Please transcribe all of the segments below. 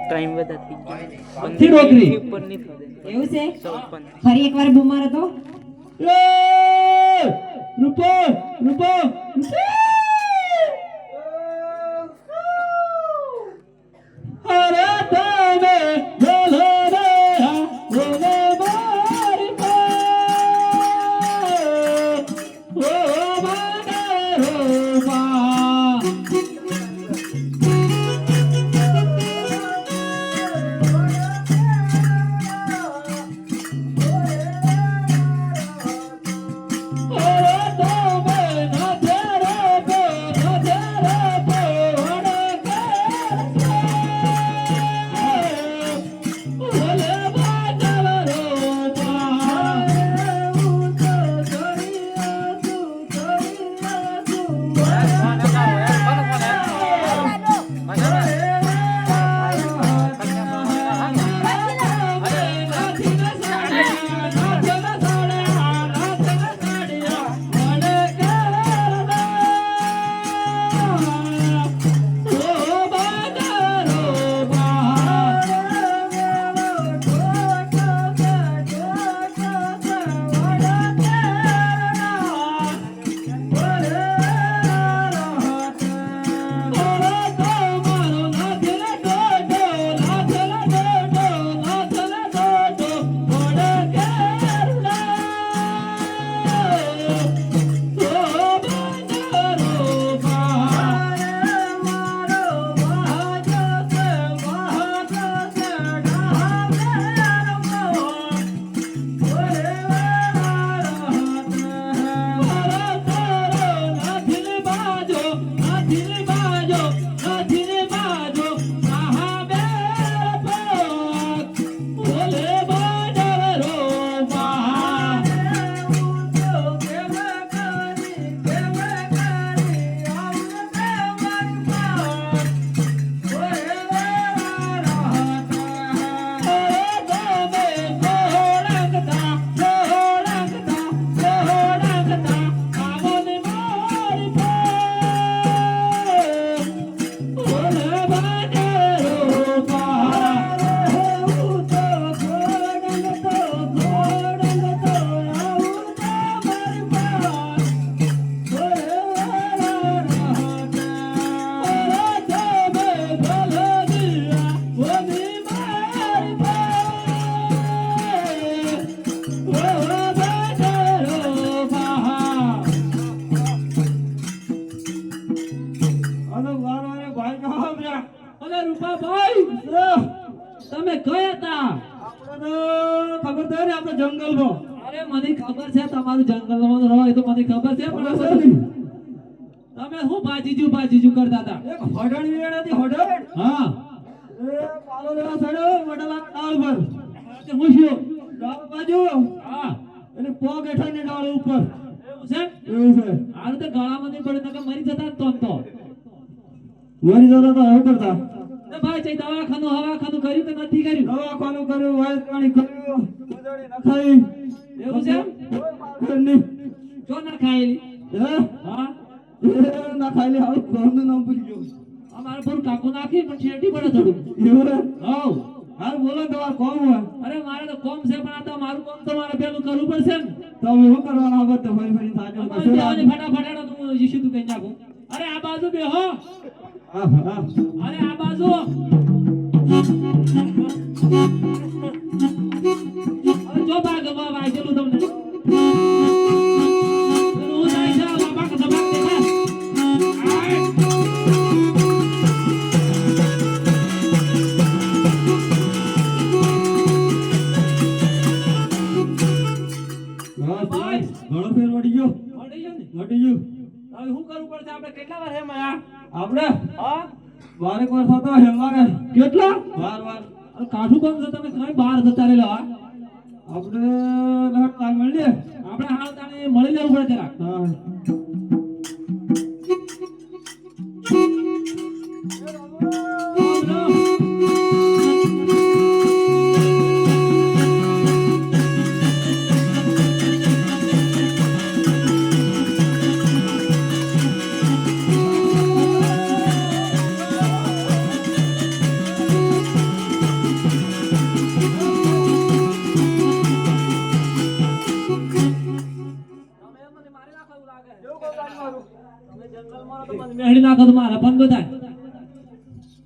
Time વધા થઈ ગયો થી ડોકરી ઉપર ની થદે એવું છે 14 ફરી એકવાર બૂમ મારો તો એ રૂપો રૂપો અરે તમે બોલો રે બોલે મારી ઓ મારા રોમા તમે કયા હતા ખબર તો ને આપણે જંગલમાં અરે મને ખબર છે તમારું જંગલમાં રહો એ તો મને ખબર છે પણ તમે હું બાજીજુ કરતા હતા એક હડણ વેડાથી હડણ હા એ પાલો લેવા સડો વડલા ડાળ પર તે હું છું ડાળ બાજુ હા એટલે પગ હેઠળની ડાળ ઉપર એવું છે હાલ તો ગળામાં નહીં પડે તો મરી જતા તો મરી જતા તો હવે કરતા ભાઈ ચઈ દવાખાનું કર્યું કે નથી કર્યું દવાખાનું કર્યું વાય પાણી કર્યું મજાડી નખાઈ એવું છે જો ના ખાયેલી હા ના ખાયેલી હાલ કોનું નામ ભૂલી ગયો અમારે પર કાકો નાખી પણ છેટી પડે થોડું એવું રે હાઉ હાલ બોલો તમાર કોમ હોય અરે મારે તો કોમ છે પણ આ તો મારું કોમ તો મારે પેલું કરવું પડશે ને તો હવે શું કરવાનું આવે તો ફરી ફરી થાજો ફટાફટ તું જીશુ તું કઈ નાખો અરે આ બાજુ બે હો અરે આ બાજુ અરે જો ભાગ ભાઈ ચલું તમને હું જાય છે બાબા કે દબાક દેખા ઘણો ફેર વળી ગયો ને વળી ગયો હવે શું કરવું પડશે આપણે કેટલા વાર હે માયા આપણે હા 12 વાર થતો હે મારે કેટલા 12 વાર અરે કાઠું કોમ છે તમે કઈ બહાર જતા રહેલા આપણે લહટ તાલ મળી આપણે હાલ તાણે મળી લેવું પડે જરા હા તમારે તો મને મેહડી નાખો તો મારે બંધ થાય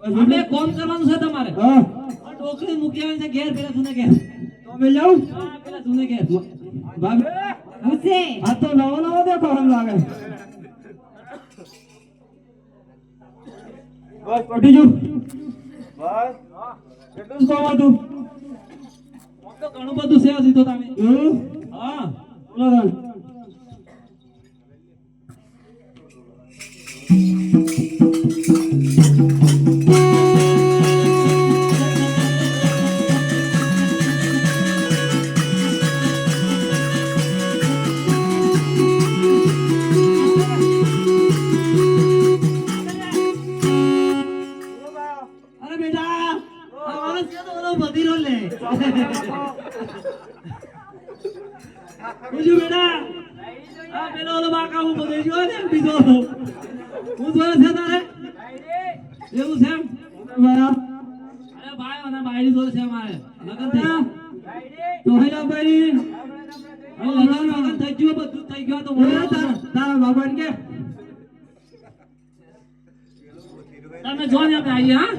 આપણે કોમ કરવાનું છે તમારે હા આ ટોકરી મૂકી આવી છે ઘેર પેલા સુને ઘેર તો અમે જાઉં હા પેલા સુને ઘેર ભાભી હુસે આ તો નવો નવો દેખો એમ લાગે બસ પટી જો બસ કેટલું કોમ હતું કોમ તો ઘણું બધું છે હજી તો તમે એવું હા બોલો તાન અરે બેટા આ માણસ છે તો ઓલો બધીરો લે બીજું બેટા આ પેલો ઓલો બાકા હું બધે જો ને બીજો હું જોડે છે તારે એવું છે એમ? બરા અરે ભાઈ અને બાયડી જોડે છે મારે લગન થઈ તો હેલા ભાઈ હવે લગન થઈ ગયું બધું થઈ ગયું તો એ તારા બાબા કે તમે જો ને આપણે આવીએ હા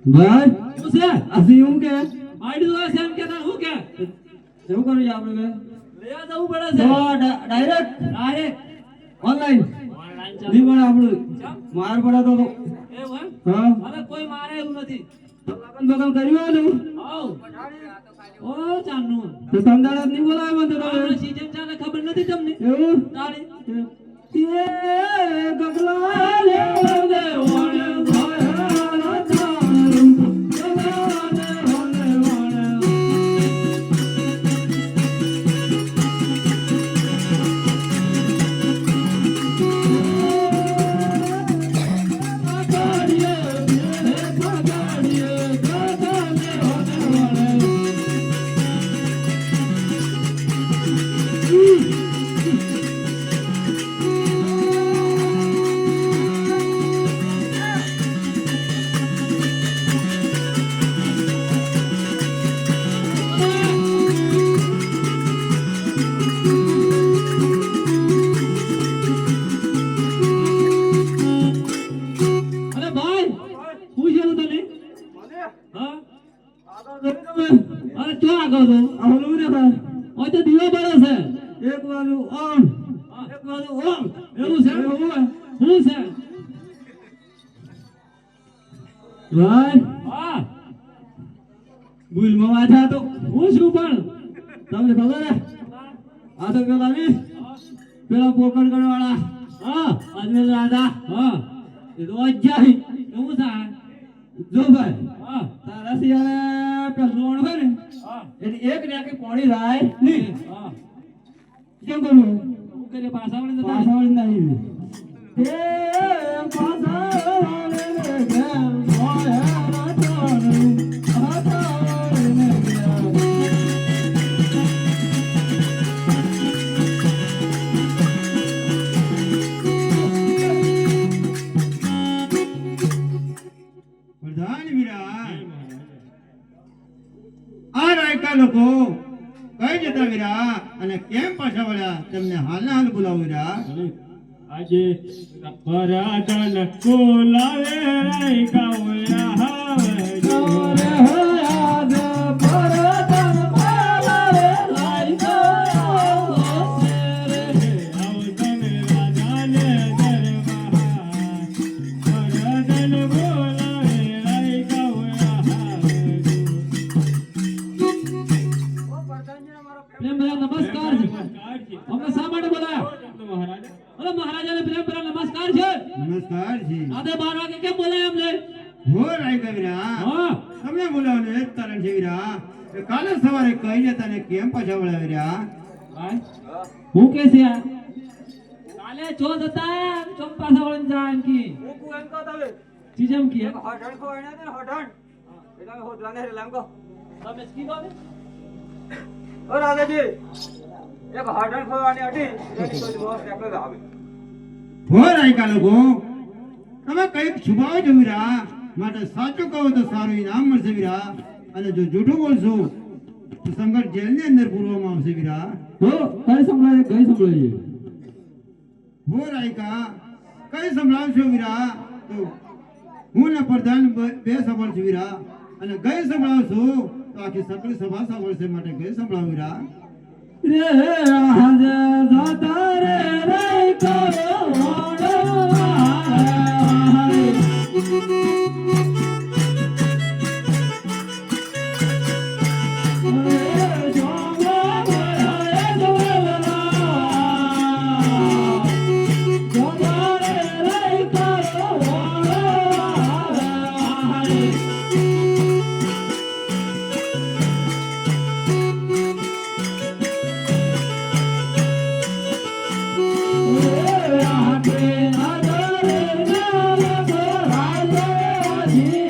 ભાઈ શું છે અસી હું કે બાયડી જોડે છે એમ કે તાર હું કે એવું કરું આપણે લેવા જવું પડે તો છે ડાયરેક્ટ અરે ઓનલાઈન ઓનલાઈન ચાલુ નહીં પણ આપણું માર પડે તો એવું એમ હા અરે કોઈ મારે એવું નથી લગન બગન કર્યું હતું આવ ઓ ચાનું તો સંદાડા નહીં બોલાવે મને તો આ સીઝન ચાલે ખબર નથી તમને એવું તારે એ ગગલા લે લે વાણે ભાયા તારું ગગલા લે વાણે વાણે અરે ભાઈ હું છે તને હા અરે તો આગળ તો આવલું ને ભાઈ ઓય તો દીવો બળે છે એક બાજુ ઓમ હા. એક બાજુ ઓમ એવું છે એવું હોય. શું છે ભાઈ હા ભૂલમાં વાંચા તો હું શું પણ તમને ખબર હે આ તો પેલા ની પેલા પોકરગઢ વાળા હા અજમેર રાજા હા એ તો અજાઈ એવું છે જો ભાઈ હા તારા સિવાય પેલું લોણ હોય ને હા એટલે એક ને આખી પોણી રાય નહીં હા કેમ કરું શું કરે પાછા વળીને જતા પાછા વળી નહીં એ પાછા વળીને ઘેર મોયા રાજાનું પાછા વળીને ઘેર પ્રધાન વીરા આ રાયકા લોકો કઈ જતા વીરા અને કેમ પાછા વળ્યા તમને હાલના હાલ બોલાવો વીરા આજે પરાધન કોલાવે રાઈ ગાવયા હવે જોરે હોયા જો પરતન પાલાવે લાઈ ગયો શેરે આવતન રાજાને દરબાર પરાધન બોલાવે રાઈ ગાવયા હવે પ્રેમ ભરા નમસ્કાર છે અમે શા માટે બોલાયા મહારાજ અરે મહારાજાને પ્રેમ ભરા નમસ્કાર છે નમસ્કાર જી રાતે 12 વાગે કેમ બોલાયા અમને હો રાયકા વીરા હા તમને બોલાવવાનું એક કારણ છે વીરા કે કાલે સવારે કઈ જતા ને કેમ પાછા વળ્યા વીરા ભાઈ હું કે છે આ કાલે ચો જતા ચોક પાછા વળીને જા એમ કી ચીજમ કી તમે કીધો ને હો રાયકા લોકો તમે કઈક છુપાવો છો વીરા માટે સાચું કહો તો સારું ઇનામ મળશે વીરા અને જો જૂઠું બોલશો તો સંઘર્ષ જેલની અંદર પૂરવામાં આવશે વીરા હો કઈ સંભળાય ગઈ સંભળાય અરે ભાઈ હું છે તું તને હો રાયકા લોકો તમે કઈક છુપાવો છો વીરા માટે સાચું કહો તો સારું ઇનામ મળશે વીરા અને જો જૂઠું બોલશો તો સંઘર્ષ જેલની અંદર પૂરવામાં આવશે વીરા હો રાયકા કઈ સંભળાવશો વીરા તો હું ને પ્રધાન બે સંભળશું વીરા અને ગઈ સંભળાવશો તો આખી સકળી સભા સાંભળશે માટે ગઈ સંભળાવ વીરા રે આજે દાતા રે રે કરો Yeah.